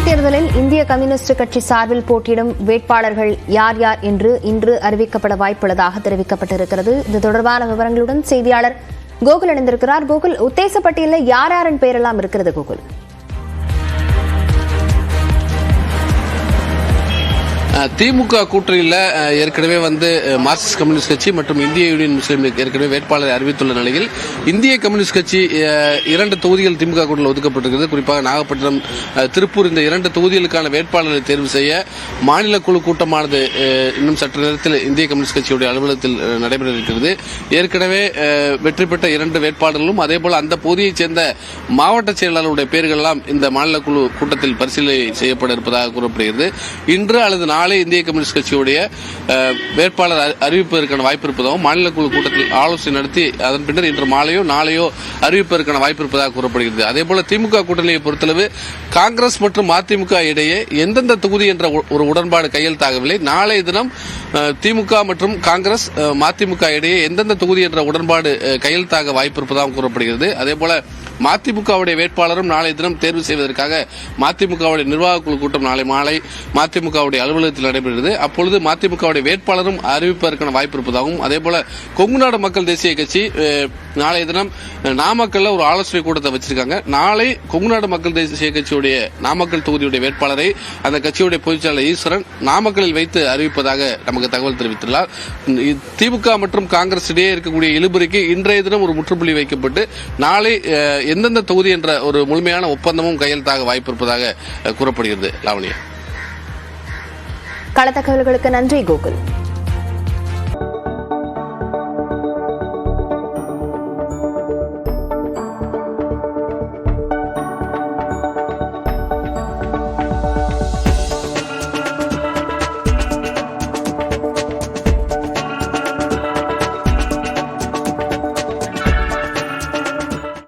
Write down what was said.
தேர்தலில் இந்திய கம்யூனிஸ்ட் கட்சி சார்பில் போட்டியிடும் வேட்பாளர்கள் யார் யார் என்று இன்று அறிவிக்கப்பட வாய்ப்புள்ளதாக தெரிவிக்கப்பட்டிருக்கிறது. இது தொடர்பான விவரங்களுடன் செய்தியாளர் கோகுல் இணைந்திருக்கிறார். கோகுல், உத்தேச பட்டியலில் யார் யாரின் பெயரெல்லாம் இருக்கிறது? கோகுல், திமுக கூட்டணியில் ஏற்கனவே மார்க்சிஸ்ட் கம்யூனிஸ்ட் கட்சி மற்றும் இந்திய யூனியன் முஸ்லீம் லீக் ஏற்கனவே வேட்பாளரை அறிவித்துள்ள நிலையில் இந்திய கம்யூனிஸ்ட் கட்சி 2 தொகுதிகள் திமுக கூட்டணியில் ஒதுக்கப்பட்டிருக்கிறது. குறிப்பாக நாகப்பட்டினம், திருப்பூர் இந்த 2 தொகுதிகளுக்கான வேட்பாளர்களை தேர்வு செய்ய மாநில குழு கூட்டமானது இன்னும் சற்று நேரத்தில் இந்திய கம்யூனிஸ்ட் கட்சியுடைய அலுவலகத்தில் நடைபெற இருக்கிறது. ஏற்கனவே வெற்றி பெற்ற 2 வேட்பாளர்களும் அதேபோல அந்த பகுதியைச் சேர்ந்த மாவட்ட செயலாளருடைய பெயர்கள் எல்லாம் இந்த மாநில குழு கூட்டத்தில் பரிசீலனை செய்யப்பட இருப்பதாக கூறப்படுகிறது. இன்று அல்லது நாளை இந்திய கம்யூனிஸ்ட் கட்சியுடைய வேட்பாளர் அறிவிப்பதற்கான வாய்ப்பு இருப்பதாகவும் மாநில குழு கூட்டத்தில் ஆலோசனை நடத்தி அதன் பின்னர் இன்று மாலையோ நாளையோ அறிவிப்பதற்கான வாய்ப்பு இருப்பதாக கூறப்படுகிறது. அதேபோல திமுக கூட்டணியை பொறுத்தளவு காங்கிரஸ் மற்றும் அதிமுக இடையே எந்தெந்த தொகுதி என்ற ஒரு உடன்பாடு கையெழுத்தாகவில்லை. நாளைய தினம் திமுக மற்றும் காங்கிரஸ் மதிமுக இடையே எந்தெந்த தொகுதி என்ற உடன்பாடு கையெழுத்தாக வாய்ப்பு இருப்பதாக கூறப்படுகிறது. அதேபோல மதிமுகவுடைய வேட்பாளரும் நாளைய தினம் தேர்வு செய்வதற்காக மதிமுகவுடைய நிர்வாக குழு கூட்டம் நாளை மாலை மதிமுகவுடைய அலுவலகத்தில் நடைபெறுகிறது. அப்பொழுது மதிமுகவுடைய வேட்பாளரும் அறிவிப்பதற்கான வாய்ப்பு இருப்பதாகவும் அதேபோல கொங்குநாடு மக்கள் தேசிய கட்சி நாளைய தினம் நாமக்கல்ல ஒரு ஆலோசனை கூட்டத்தை வச்சிருக்காங்க. நாளை கொங்குநாடு மக்கள் தேசிய கட்சியுடைய நாமக்கல் தொகுதியுடைய வேட்பாளரை அந்த கட்சியுடைய பொதுச்செயலாளர் ஈஸ்வரன் நாமக்கல்லில் வைத்து அறிவிப்பதாக நமக்கு தகவல் தெரிவித்துள்ளார். திமுக மற்றும் காங்கிரஸ் இடையே இருக்கக்கூடிய இழுபறிக்கு இன்றைய தினம் ஒரு முற்றுப்புள்ளி வைக்கப்பட்டு நாளை எந்தெந்த தொகுதி என்ற ஒரு முழுமையான ஒப்பந்தமும் கையெழுத்தாக வாய்ப்பு இருப்பதாக கூறப்படுகிறது. லாவணியா, கள தகவல்களுக்கு நன்றி கோகுல்.